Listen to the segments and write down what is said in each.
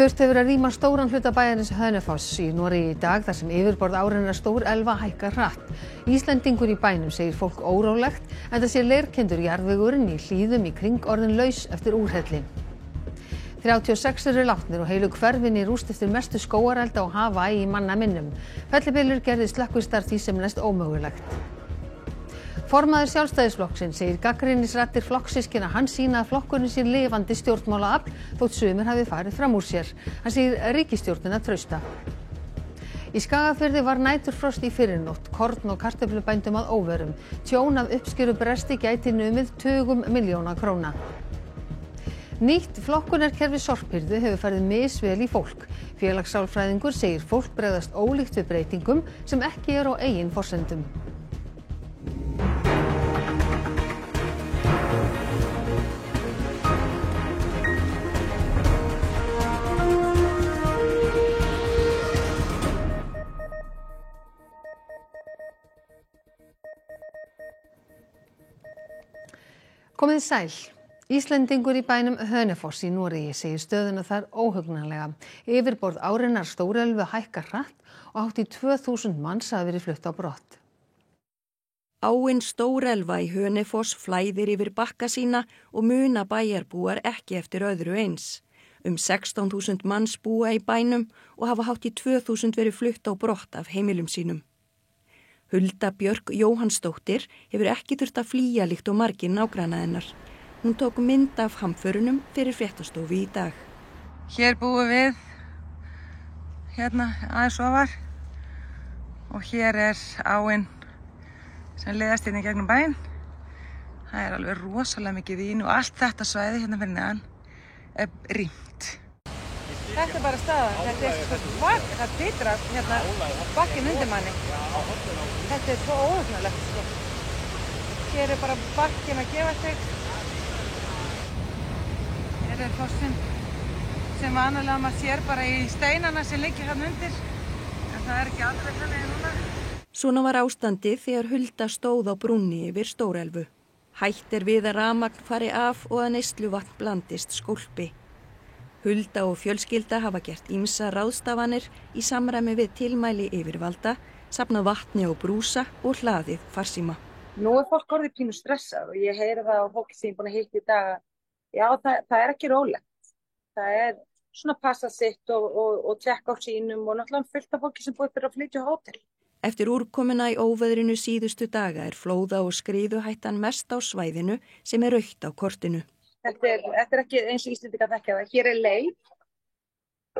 Þurft hefur að rýma stóran hluta bæjarins Hönefoss í Noregi í dag þar sem yfirborð árinnar stórelva hækkar hratt. Íslendingur í bænum segir fólk órólegt enda sé leirkenndur jarðvegurinn í hlíðum í kring orðinn laus eftir úrhelli. 36 eru látnir og heilu hverfin í rúst eftir mestu skógarelda á Hawaii í manna minnum. Fellibylur gerði slökkvistarf því sem næst ómögulegt. Formaður Sjálfstæðisflokksins segir gagnrýnisraddir flokkssystkina hans sýna að flokkurinn sé lifandi stjórnmálaafl þótt sumir hafi farið fram úr sér. Hann segir ríkisstjórnina trausta. Í Skagafirði var næturfrost í fyrrinótt, korn- og kartöflubændum að óvörum. Tjón af uppskerubresti gæti numið tugum milljóna króna. Nýtt flokkunarkerfi sorphirðu hefur farið misvel í fólk. Félagssálfræðingur segir fólk bregðast ólíkt við breytingum sem ekki eru á eigin forsendum. Komið sæl. Íslendingur í bænum Hönefoss í Noregi segir stöðuna þar óhugnanlega. Yfirborð árinnar stórelvu hækkar hratt og hátt í 2000 manns hafa verið flutt á brott. Áin Stórelva í Hönefoss flæðir yfir bakka sína og muna bæjarbúar ekki eftir öðru eins. 16.000 manns búa í bænum og hafa hátt í 2000 verið flutt á brott af heimilum sínum. Hulda Björk Jóhannsdóttir hefur ekki þurft að flýja líkt og margir nágranna hennar. Hún tók mynd af hamförunum fyrir fréttastofu í dag. Hér búum við, hérna aðeins ofar og hér áin sem leiðast hérna í gegnum bæinn. Það er alveg rosalega mikið vín og allt þetta svæði hérna fyrir neðan er rýmt. Þetta er bara staðan, þetta er svart, það titrar hérna bakkinn undir manni. Þetta er svo óhugnanlegt sko. Hér er bara bakkinn að gefa sig. Hér er fossinn sem vanalega maður sér bara í steinana sem liggja hérna undir. En það er ekki alveg þannig núna. Svona var ástandið þegar Hulda stóð á brúnni yfir Stórelvu. Hætt er við að rafmagn fari af og að neysluvatn blandist skólpi. Hulda og fjölskylda hafa gert ýmsa ráðstafanir í samræmi við tilmæli yfirvalda, safnað vatni á brúsa og hlaðið farsíma. Nú er fólk orðið pínu stressað og ég heyri það á fólki sem ég er búin að hitta í dag að já, það er ekki rólegt. Það er svona passa sitt og tjekka á sínum og náttúrulega fullt af fólki sem búið fyrir að flytja á hótel. Eftir úrkomuna í óveðrinu síðustu daga er flóða og skriðuhættan mest á svæðinu sem er rautt á kortinu. Þetta er ekki eins og Íslendingar þekkja það. Hér er leið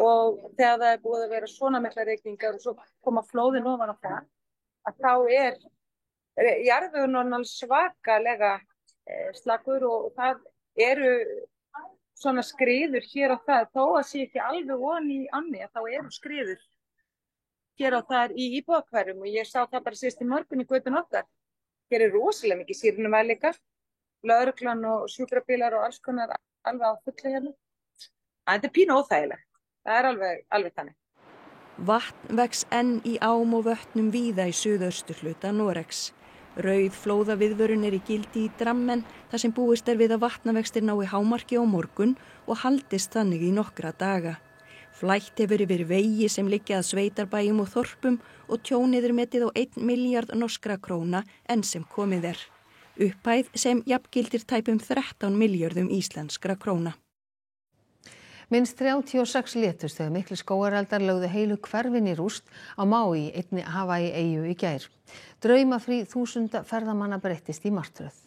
og þegar það er búið að vera svona miklar rigningar og svo koma flóðin ofan á það, að þá er jarðvegurinn svakalega slakur og það eru svona skriður hér og það, þó að sé ekki alveg ofan í ánni, þá eru skriður hér og þar í íbúðahverfum og ég sá það bara síðast í morgun í götun okkar. Hér er rosalega mikið sýrnuvælingar. Lögreglan og sjúkrabílar og alls konar alveg á fullu hérna. Þetta er pínu óþægilegt. Það er alveg þannig. Vatn vex enn í ám og vötnum víða í suðausturhluta Noregs. Rauð flóðaviðvörun er í gildi í Drammen þar sem búist er við að vatnavextir nái hámarki á morgun og haldist þannig í nokkra daga. Flætt hefur yfir vegi sem liggja að sveitarbæjum og þorpum og tjónið er metið á 1 milljarð norskra króna enn sem komið er. Upphæð sem jafngildir tæpum 13 milljörðum íslenskra króna. Minnst 36 létust þegar miklir skógareldar lögðu heilu hverfin í rúst á Maui, einni Hawaii-eyju í gær. Draumafrí þúsunda ferðamanna breyttist í martröð.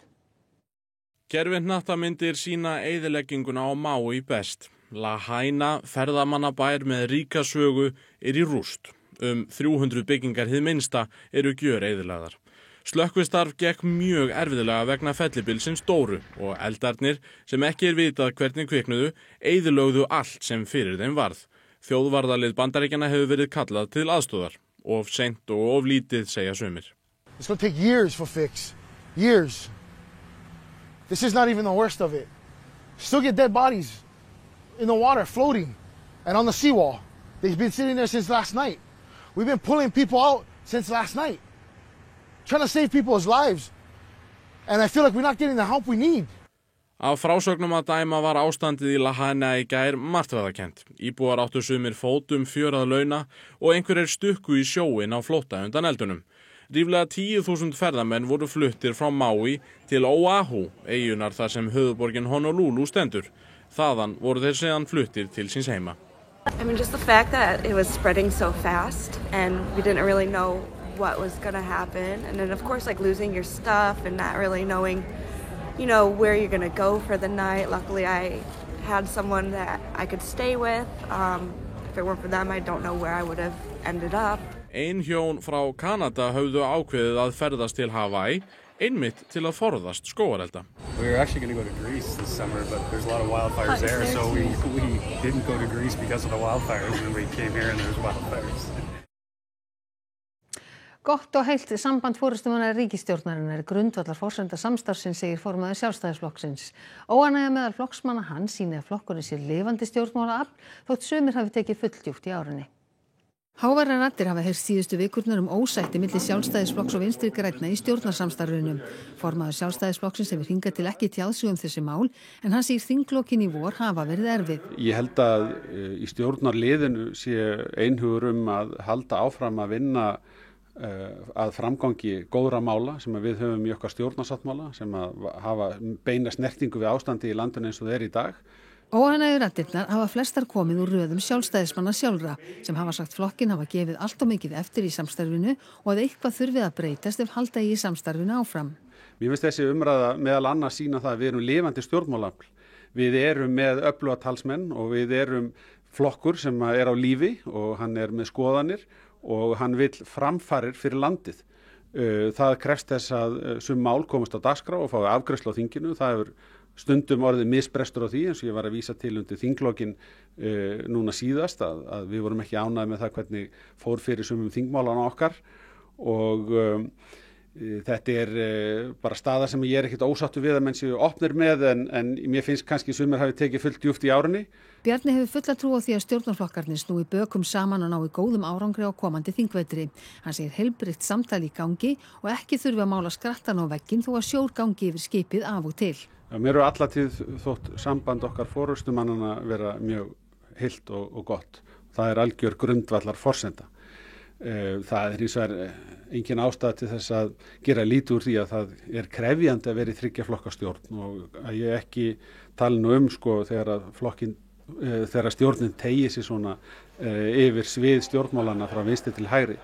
Gervihnattamindir sýna eyðilegginguna á Maui best. Lahaina, ferðamannabær með ríka sögu, er í rúst. 300 byggingar hið minnsta eru gjöreyðilegðar. Slökkvistarf gekk mjög erfiðlega vegna fellibylsins Dóru og eldarnir sem ekki er vitað hvernig kviknuðu eyðilögðu allt sem fyrir þeim varð. Þjóðvarðarlið Bandaríkjanna hefur verið kallað til aðstoðar. Of seint og of lítið segja sumir. It's going to take years for fix. Years. This is not even the worst of it. Still get dead bodies in the water floating and on the seawall. They've been sitting there since last night. We've been pulling people out since last night. Trying to save people's lives. And I feel like we're not getting the help we need. Af frásögnum að dæma var ástandið í Lahaina í gær martröðakennt. Íbúar áttu sumir fótum fjör að launa og einhverjir stukku í sjóinn á flótta undan eldunum. Ríflega 10.000 ferðamenn voru fluttir frá Maui til Oahu, eyjunar þar sem höfuðborgin Honolulu stendur. Þaðan voru þeir síðan fluttir til síns heima. I mean, just the fact that it was spreading so fast and we didn't really know what was going to happen. And then, of course, like losing your stuff and not really knowing, you know, where you're going to go for the night. Luckily, I had someone that I could stay with. If it weren't for them, I don't know where I would have ended up. Ein hjón frá Kanada höfðu ákveðið að ferðast til Hawaii, einmitt til að forðast skógarelda. We were actually going to go to Greece this summer, but there's a lot of wildfires there, so we didn't go to Greece because of the wildfires, and we came here and there's wildfires. Gott og heilt samband forystumanna ríkisstjórnarinnar er grundvallar forsenda samstarfsins, segir formaður Sjálfstæðisflokksins. Óánægja meðal flokksmanna hans sýni að flokkurinn sé lifandi stjórnmálaafl, þótt sumir hafi tekið fulldjúpt í árinni. Háværar raddir hafa heyrst síðustu vikurnar ósætti milli Sjálfstæðisflokks og Vinstri grænna í stjórnarsamstarfinu. Formaður Sjálfstæðisflokksins hefur hingað til ekki tjáð sig þessi mál, en hann segir þinglokin í vor hafa verið erfið. Ég held að í stjórnarliðinu sé einhugur að halda áfram að vinna að framgangi góðra mála sem við höfum í okkar stjórnarsáttmála sem að hafa beina snertingu við ástandi í landinu eins og það er í dag. Óánægjuraddirnar hafa flestar komið úr röðum Sjálfstæðismanna sjálfra sem hafa sagt flokkinn hafa gefið allt of mikið eftir í samstarfinu og að eitthvað þurfið að breytast ef halda í samstarfinu áfram. Mér finnst þessi umræða meðal annars sýna það að við erum lifandi stjórnmálaafl. Við erum með öfluga talsmenn og við erum flokkur sem er á lífi og hann er með skoðanir og hann vill framfarir fyrir landið. Það krefst þess að sum mál komast á dagskrá og fái afgreiðslu á þinginu. Það hefur stundum orðið misbrestur á því eins og ég var að vísa til undir þinglokin núna síðast að við vorum ekki ánægð með það hvernig fór fyrir sumum þingmálana okkar og þetta er bara staða sem ég er ekkert ósáttur við að menn séu opnir með en mér finnst kannski sumir hafi tekið fullt djúpt í árinni. Bjarni hefur fulla trú á því að stjórnarflokkarnir snúi bökum saman og nái góðum árangri á komandi þingvetri. Hann segir heilbrigt samtal í gangi og ekki þurfi að mála skrattan á vegginn þó að sjór gangi yfir skipið af og til. Mér eru allatíð þótt samband okkar forystumannanna vera mjög heilt og gott. Það er algjör grundvallar forsenda. Það er hins vegar engin ástæða til þess að gera lítið úr því að það er krefjandi að vera í 3 flokka stjórn og að ég ekki tala nú þegar stjórnin tegi sig svona yfir svið stjórnmálana frá vinstri til hægri.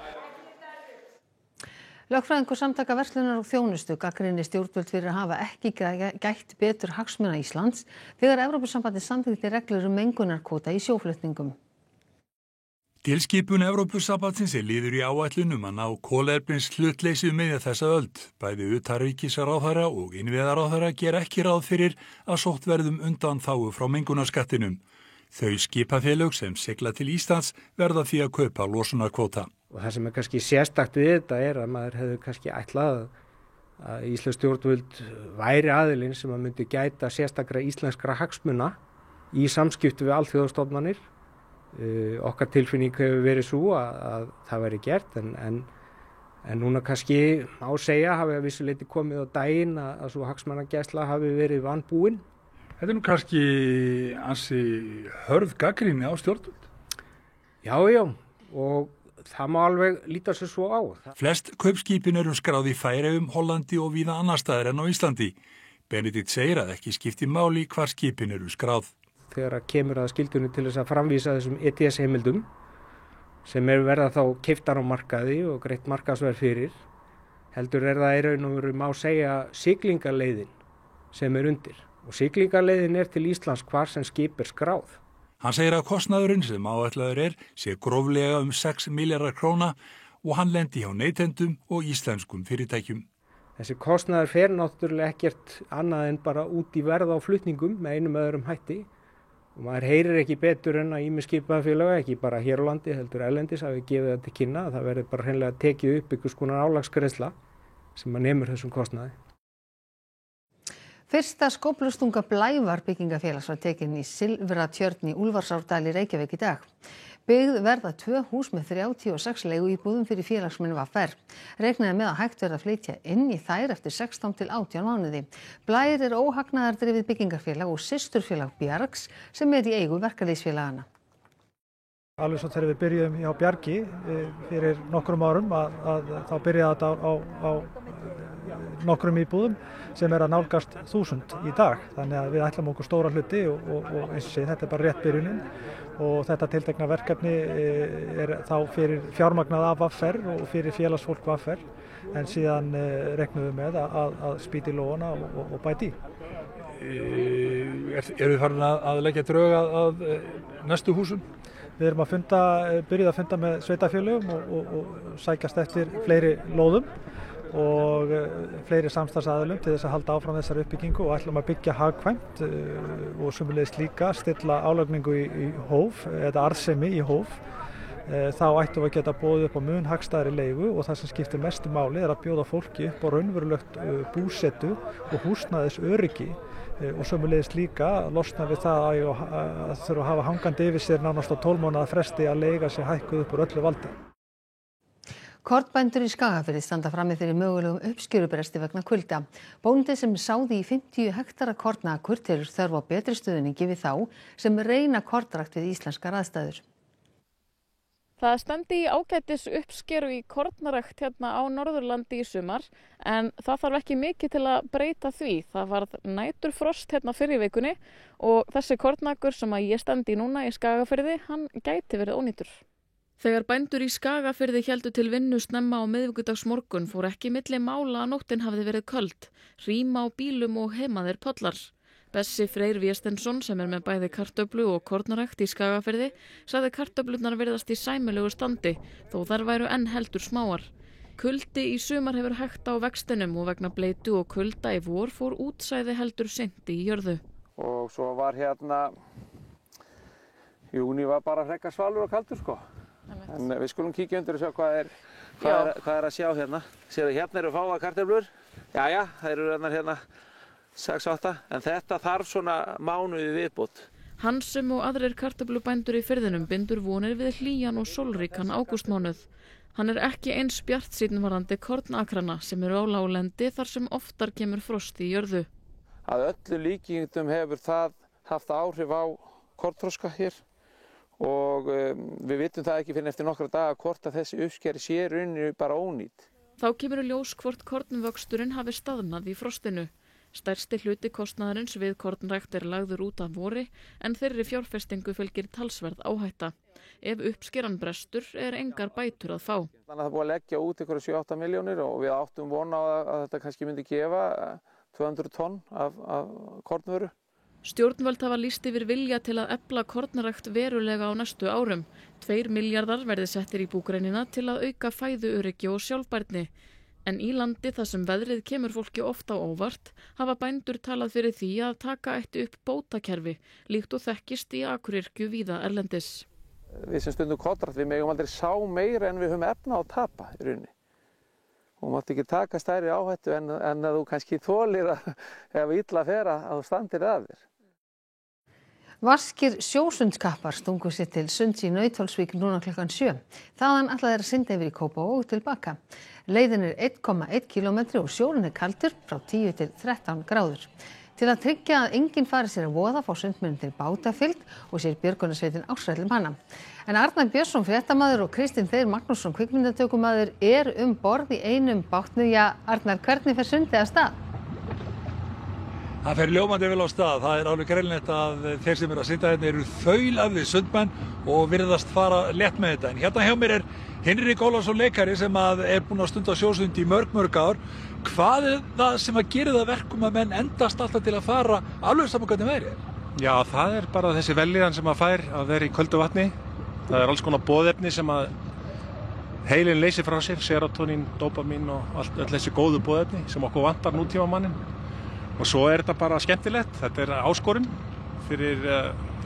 Lögfræðingur Samtaka verslunar og þjónustu gagnrýnir stjórnvöld fyrir að hafa ekki gætt betur hagsmuna Íslands þegar Evrópusambandið samþykkti reglur mengunarkvóta í sjóflutningum. Tilskipun Evrópusambandsins er liður í áætlunum að ná kolefnishlutleysi miðja þessa öld. Bæði utanríkisráðherra og innviðaráðherra gera ekki ráð fyrir að sótt verðum undanþágu frá mengunarskattinum. Þau skipafélög sem sigla til Íslands verða því að kaupa losunarkvóta. Og það sem er kannski sérstakt við þetta er að maður hefur kannski ætlað að íslensk stjórnvöld væri aðilinn sem að myndi gæta sérstakra íslenskra hagsmuna í samskipti við alþjóðastofnanir. Okkar tilfinning hefur verið svo að það væri gert en núna kannski má segja hafi að vissu leyti komið á daginn að svo hagsmunagæsla hafi verið vanbúin. Þetta er nú kannski ansi hörð gagnrýni á stjórnvöld. Já, og það má alveg líta sér svo á. Flest kaupskipin eru skráð í Færeyjum, Hollandi og víða annar staðar en á Íslandi. Benedikt segir að ekki skipti máli hvar skipin eru skráð. Þegar kemur að skyldunni til þess að framvísa þessum ETS-heimildum sem verða þá keyptar á markaði og greitt markaðsverð fyrir, heldur það í raun og veru má segja siglingaleiðin sem er undir. Og siglingaleiðin er til Íslands hvar sem skip er skráð. Hann segir að kostnaðurinn sem áætlaður sé gróflega 6 milljarðar króna og hann lendi hjá neytendum og íslenskum fyrirtækjum. Þessi kostnaður fer náttúrulega ekkert annað en bara út í verð á flutningum með einum öðrum hætti. Og maður heyrir ekki betur en að ýmis skipafélög, ekki bara hér á landi heldur erlendis, hafi gefið það til kynna að það verður bara hreinlega tekið upp einhvers konar álagsgreiðsla sem að nemur þessum kostnaði. Fyrsta skóflustunga Blævar byggingafélags var tekin í Silfratjörn í Úlfarsárdal í Reykjavík í dag. Byggð verða 2 hús með 36 leiguíbúðum fyrir félagsmenn VR. Reiknað er með að hægt verði að flytja inn í þær eftir 16 til 18 mánuði. Blær er óhagnaðardrifið byggingarfélag og systurfélag Bjargs sem er í eigu verkalýðsfélagana. Alveg svo þegar við byrjuðum hjá Bjargi fyrir nokkrum árum að þá byrjaði þetta á nokkrum íbúðum sem er að nálgast 1000 í dag. Þannig að við ætlum okkur stóra hluti og eins og sé, þetta er bara rétt byrjunin og þetta tiltekna verkefni er þá fyrir fjármagnað af VR og fyrir félagsfólk VR en síðan reiknum við með að spýta í lófana og bæta í. Eru þið farin að leggja drög að næstu húsum? Við erum byrjuð að funda með sveitarfélögum og sækjast eftir fleiri lóðum og fleiri samstarfsaðilum til þess að halda áfram þessari uppbyggingu og ætlum að byggja hagkvæmt og sömuleiðis líka stilla álagningu í hóf eða arðsemi í hóf. Þá ættum við að geta boðið upp á mun hagstæðari leigu og það sem skiptir mestu máli er að bjóða fólki upp á raunverulegt búsetu og húsnæðisöryggi og sömuleiðis líka losna við það að þurfa að hafa hangandi yfir sér nánast á 12 mánaða fresti að leiga sig hækkuð upp úr öllu valdi. Kornbændur í Skagafirði standa frammi fyrir mögulegum uppskerubresti vegna kulda. Bóndi sem sáði í 50 hektara kornakur telur þörf á betri stuðningi við þá sem reyna kornrækt við íslenskar aðstæður. Það stefndi í ágætis uppskeru í kornarækt hérna á Norðurlandi í sumar en það þarf ekki mikið til að breyta því. Það varð næturfrost hérna fyrr í vikunni og þessi kornakur sem að ég standi í núna í Skagafirði, hann gæti verið ónýtur. Þegar bændur í Skagafirði héldu til vinnu snemma á miðvikudagsmorgun fór ekki milli mála að nóttin hafði verið köld, rýma á bílum og heimaðir pollar. Bessi Freyr Véstensson sem er með bæði kartöflu og kornarækt í Skagafirði sagði kartöflurnar virðast í sæmilegu standi þó þær væru enn heldur smáar. Kuldi í sumar hefur hægt á vextinum og vegna bleitu og kulda í vor fór útsæði heldur seint í jörðu. Og svo var júní var bara frekar svalur og kaldur sko. En við skulum kíkja undir og sjá hvað er að sjá hérna. Sérðu hérna eru fáa kartöflur. Jæja, það eru hérna 6-8, en þetta þarf svona mánuði viðbót. Hansum og aðrir kartöflubændur í firðinum bindur vonir við hlýjan og sólríkan ágústmánuð. Hann er ekki eins bjartsýnn varðandi kornakrana sem eru á láglendi þar sem oftar kemur frost í jörðu. Að öllu líkingum hefur það haft áhrif á kornþroska hér og við vitum það ekki fyrir eftir nokkra daga hvort að þessi uppskeri sé runni bara ónýt. Þá kemur í ljós hvort kornvöxturinn hafi staðnað í frostinu. Stærsti hluti kostnaðarins við kornrækt er lagður út af vori en þeirri fjárfestingu fylgir talsverð áhætta. Ef uppskeran brestur er engar bætur að fá. Þannig að það er búið að leggja út ykkur 7-8 milljónir og við áttum vona á að þetta kannski myndi gefa 200 tonn af kornvöru. Stjórnvöld hafa lýst yfir vilja til að efla kornrækt verulega á næstu árum. 2 milljarðar verði settir í búgreinina til að auka fæðuöryggi og sjálfbærni. En í landi þar sem veðrið kemur fólki oft á óvart hafa bændur talað fyrir því að taka ætti upp bótakerfi líkt og þekkist í akuryrkju víða erlendis. Við sem stundum kornrækt, við megum aldrei sá meira en við höfum efna á að tapa í rauninni. Og mátt ekki taka stærri áhættu en að þú kannski þolir ef illa fer að þú standir að þér. Vaskir sjósundskappar stungu sér til sunds í Nauthólsvík núna klukkan 7. Þaðan ætla þeir að synda yfir í Kópavog og tilbaka. Leiðin er 1,1 kílómetri og sjórinn er kaldur frá 10 til 13 gráður. Til að tryggja að enginn fari sér að voða fá sundmönnum til bátafylgd og sér björgunarsveitin ársællum hana. En Arnar Björnsson fréttamaður og Kristinn Freyr Magnússon kvikmyndatökumaður er borð í einum bátnum. Já, Arnar, hvernig fer sundið af stað? Það fer ljómandi vel á stað. Það er alveg greinlegt að þeir sem eru að synda hérna eru þaulafðir sundmenn og virðast fara létt með þetta. En hérna hjá mér er Hinrik Ólafsson leikari sem er búinn að stunda sjósund í mörg ár. Hvað er það sem að gera það verkum að menn endast alltaf til að fara alveg saman hvernig veðrið er? Já, það er bara þessi vellíðan sem að fær að vera í köldu vatni. Það er alls konar boðefni sem að heilin leysir frá sér, serotonín, dópamín og öll þessi góðu boðefni sem okkur vantar nútímamannin. Og svo er þetta bara skemmtilegt, þetta er áskorun fyrir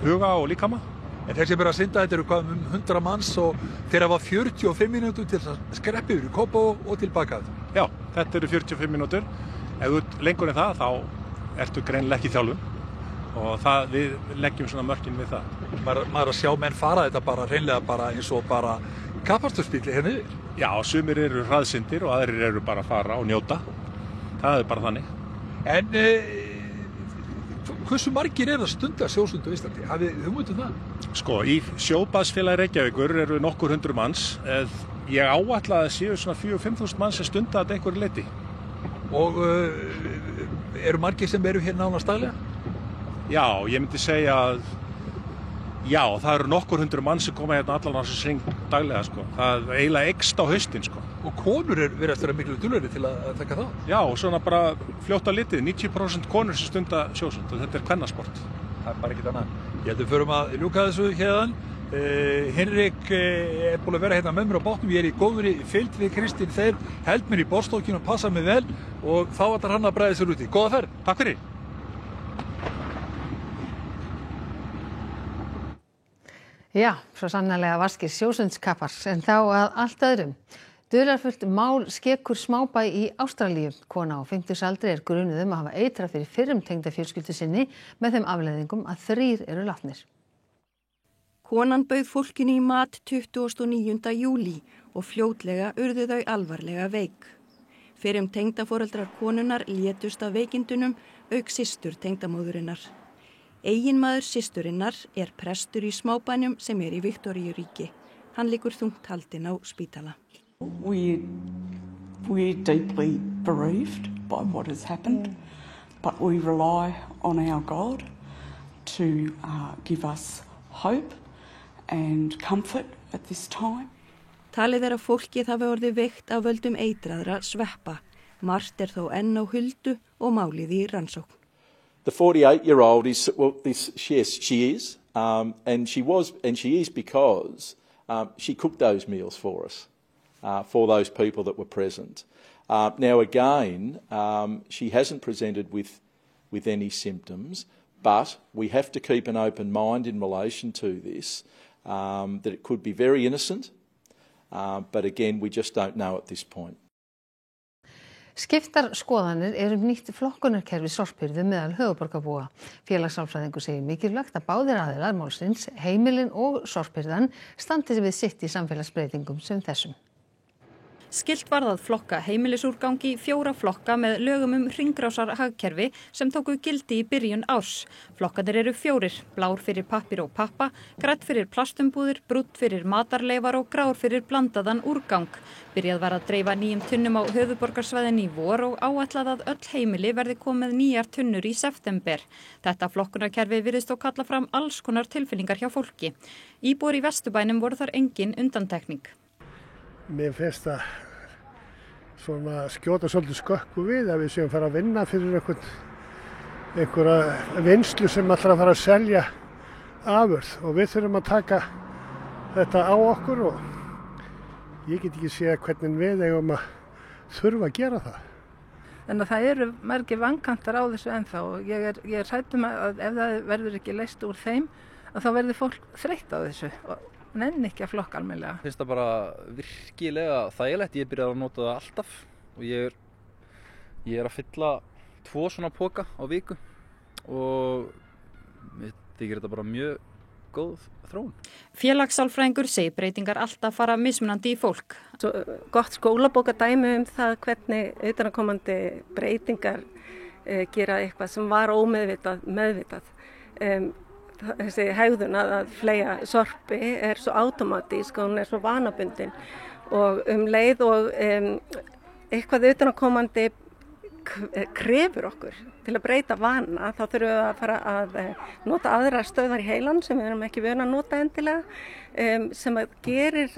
huga og líkama. En þeir sem eru að synda, þetta eru hvað 100 manns og þeir hafa 45 mínútur til að skreppa yfir í Kópavog og tilbaka. Já, þetta eru 45 mínútur. Ef þú ert lengur en það, þá ertu greinilega ekki í þjálfun. og við leggjum svona mörkin við það. Maður að sjá menn fara þetta bara hreinlega bara eins og bara kappakstursbíll hérna yfir. Já, sumir eru hraðsyndir og aðrir eru bara að fara og njóta. Það bara þannig. En hversu margir að stunda sjósund á Íslandi? Hafið þið hugmynd það? Sko, í sjóbaðsfélagi Reykjavíkur eru nokkur hundruð manns. Ég áætla að séu svona 4-5 þúsund manns sem stunda þetta einhverju leyti. Og eru margir sem eru hér nánast daglega? Já, ég myndi segja að já, það eru nokkur hundruð manns sem koma hérna allan á þessu hring daglega, sko. Það eiginlega eykst á haustin, sko. Og konur virðast vera miklu duglegri til að taka það? Já, og svona bara fljótt að litið, 90% konur sem stunda sjósund og þetta kvennasport. Það bara ekkert annað. Ég held við förum að ljúka þessu héðan. Henrik búin að vera hérna með mér á bátnum. Ég í góðri fylgd við Kristín. Þeir held mér í borðstokkinu og passa mig vel og þá ætlar hann að bregða sér úti. Góða ferð. Takk fyrir. Já, svo sannarlega vaskir sjósundskappar, en þá að allt öðrum. Dularfullt mál skekur smábæ í Ástralíu. Kona á 50-aldri grunuð að hafa eitrað fyrir fyrrum tengdafjölskyldu sinni með þeim afleiðingum að 3 eru látnir. Konan bauð fólkinu í mat 29. júlí og fljótlega urðu þau alvarlega veik. Fyrrum tengdaforeldrar konunnar létust af veikindunum auk systur tengdamóðurinnar. Eiginmaður systurinnar prestur í smábænum sem í Viktoríuríki. Hann liggur þungt haldinn á spítala. We're deeply bereaved by what has happened, but we rely on our God to give us hope and comfort at this time. Talið að fólkið hafi orðið veikt af völdum eitraðra sveppa. Margt þó enn á huldu og málið í rannsókn. The 48-year-old is, well, yes, she is, and she is because she cooked those meals for us, for those people that were present. Now again, she hasn't presented with any symptoms, but we have to keep an open mind in relation to this, that it could be very innocent, but again, we just don't know at this point. Skiptar skoðanir nýtt flokkunarkerfi sorphirðu meðal höfuðborgarbúa. Félagssálfræðingur segir mikilvægt að báðir aðilar málsins, heimilin og sorphirðan, standi við sitt í samfélagsbreytingum sem þessum. Skylt varð að flokka heimilisúrgang í 4 flokka með lögum hringrásarhagkerfi sem tóku gildi í byrjun árs. Flokkarnir eru 4, blár fyrir pappír og pappa, grænn fyrir plastumbúðir, brúnn fyrir matarleifar og grár fyrir blandaðan úrgang. Byrjað var að dreifa 9 tunnum á höfuðborgarsvæðinni í vor og áætlað að öll heimili verði komið 9 tunnur í september. Þetta flokkunarkerfi virðist þó kalla fram alls konar tilfinningar hjá fólki. Íbúar í Vesturbænum voru þar engin undantekning. Mér finnst að svona skjóta svolítið skökku við að við séum fara að vinna fyrir einhverja vinnslu sem ætlar að fara að selja afurð og við þurfum að taka þetta á okkur og ég get ekki séð hvernig við eigum að þurfa að gera það. Þannig að það eru margir vankantar á þessu ennþá og ég er hrædd að ef það verður ekki leyst úr þeim að þá verður fólk þreytt á þessu og nenni ekki að flokka almennilega. Finnst það bara virkilega þægilegt. Ég byrjaði að nota það alltaf og ég að fylla 2 svona poka á viku og mér þykir þetta bara mjög góð þróun. Félagssálfræðingur segir breytingar alltaf fara mismunandi í fólk. Svo gott skólabókardæmi það hvernig utanaðkomandi breytingar gera eitthvað sem var ómeðvitað meðvitað. Þessi hegðun að fleygja sorpi svo automatísk og hún svo vanabundin og leið og eitthvað utanaðkomandi krefur okkur til að breyta vana þá þurfum við að fara að nota aðra stöðvar í heilan sem við erum ekki vön að nota endilega sem að gerir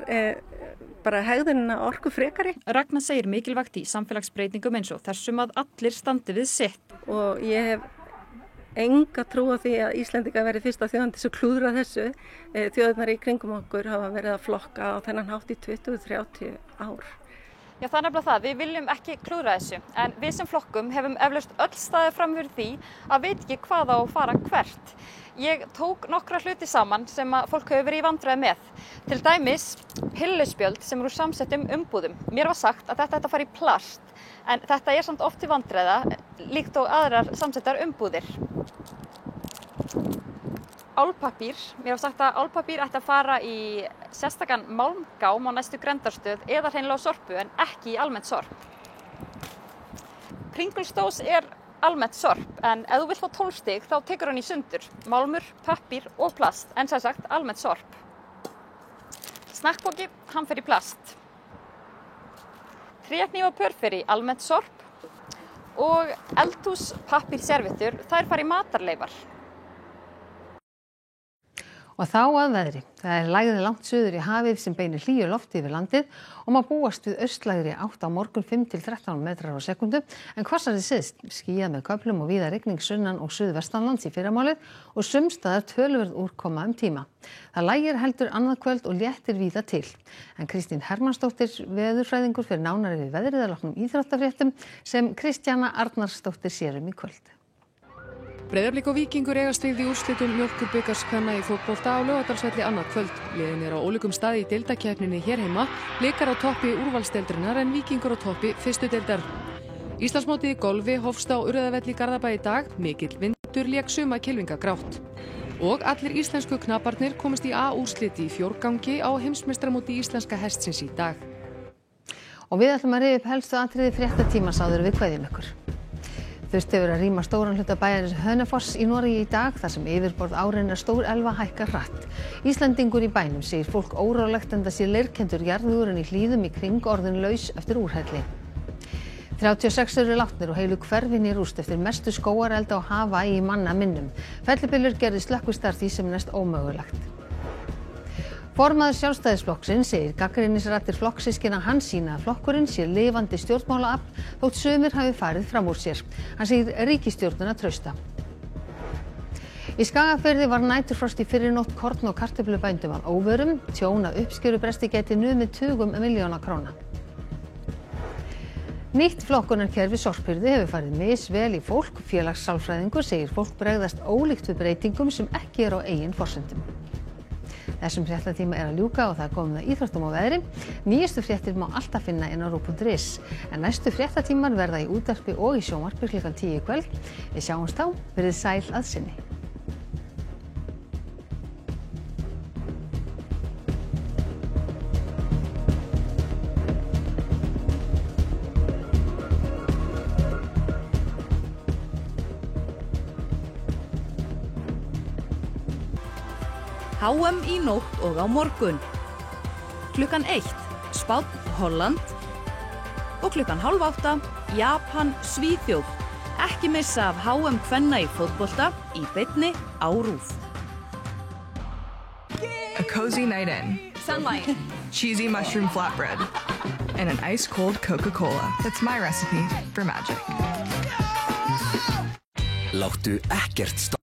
bara hegðunina orku frekari. Ragnar segir mikilvægt í samfélagsbreytingum eins og þessum að allir standi við sitt. Og ég hef enga trú á því að Íslendingar verði fyrsta þjóðan til að klúðra þessu. Þjóðirnar í kringum okkur hafa verið að flokka á þennan hátt í 20-30 ár. Já, það er nefnilega það. Við viljum ekki klúðra þessu. En við sem flokkum hefum eflaust öll staðið fram fyrir því að veit ekki hvað á að fara hvert. Ég tók nokkra hluti saman sem að fólk hefur verið í vandræði með. Til dæmis pilluspjöld sem eru samsett umbúðum. Mér var sagt að þetta ætti að fara í plast. En þetta samt oft til vandræða, líkt og aðrar samsettar umbúðir. Álpappír. Mér var sagt að álpappír ætti að fara í sérstakan málmgám á næstu grendarstöð eða hreinlega á Sorpu en ekki í almennt sorp. Pringles dós almennt sorp en ef þú vilt fá 12 stig þá tekur hann í sundur. Málmur, pappír og plast en sem sagt almennt sorp. Snakkpoki, hann fer í plast. Tréhnífapör fer í almennt sorp og eldhús pappírservittur þær fara í matarleifar. Og þá að veðri. Það lægðin langt suður í hafið sem beinir hlýju lofti yfir landið og má búast við austlægri átt á morgun 5 til 13 metrar á sekúndu en hvassari syðst, skýjað með köflum og víða rigning sunnan og suðvestanlands í fyrramálið og sums staðar töluverð úrkoma tíma. Það lægir heldur annað kvöld og léttir víða til. En Kristín Hermannsdóttir veðurfræðingur fyrir nánari við veðrið að loknum íþróttafréttum sem Kristjana Arnarsdóttir sér í kvöld. Breiðablik og Víkingur eigast við í úrslitum Mjólkurbikars kvenna í fótbolta á Laugardalsvelli annað kvöld. Liðin eru á ólíkum stað í deildakeppninni hér heima, Blikar á toppi úrvalsdeildarinnar en Víkingur á toppi fyrstu deildar. Íslandsmótið í golfi hófst á Urriðavelli í Garðabæ í dag, mikill vindur lék suma kylfinga grátt. Og allir íslensku knaparnir komist í A-úrsliti í fjórgangi á heimsmeistaramóti íslenska hestsins í dag. Og við ætlum að rifja upp helstu atriði fréttatímans áður við kveðjum ykkur. Þurfti hefur að rýma stóran hluta bæjarins Hönefoss í Noregi í dag þar sem yfirborð árinnar stór elva hækkar hratt. Íslendingur í bænum segir fólk órólegt enda sé leirkenndur jarðvegurinn í hlíðum í kring orðin laus eftir úrhelli. 36 eru látnir og heilu hverfin í rúst eftir mestu skógarelda á Hawaii í manna minnum. Fellibylur gerði slökkvistarf því sem næst ómögulegt. Formaður Sjálfstæðisflokksins segir gagnrýnisraddir flokkssystkina hans sýna að flokkurinn sé lifandi stjórnmálaafl þótt sumir hafi farið fram úr sér. Hann segir ríkisstjórnina trausta. Í Skagafirði var næturfrost í fyrrinótt korn- og kartöflubændum að óvörum. Tjón af uppskerubresti gæti numið tugum milljóna króna. Nýtt flokkunarkerfi Sorphirðu hefur farið misvel í fólk. Félagssálfræðingur segir fólk bregðast ólíkt við breytingum sem ekki eru á eigin forsendum. Þessum fréttatíma að ljúka og það komið að íþróttum og veðri. Nýjustu fréttir má alltaf finna inn á ruv.is. En næstu fréttatímar verða í útvarpi og í sjónvarpi klukkan 10 í kvöld. Við sjáumst þá, verið sæl að sinni. HM í nótt og á morgun. Klukkan 1, Spánn, Holland og klukkan 7:30, Japan, Svíþjóð. Ekki missa af HM kvenna í fótbolta í beinni á RÚV. A cozy night in. Sunlight. Cheesy mushroom flatbread. And an ice-cold Coca-Cola. That's my recipe for magic. Láttu ekkert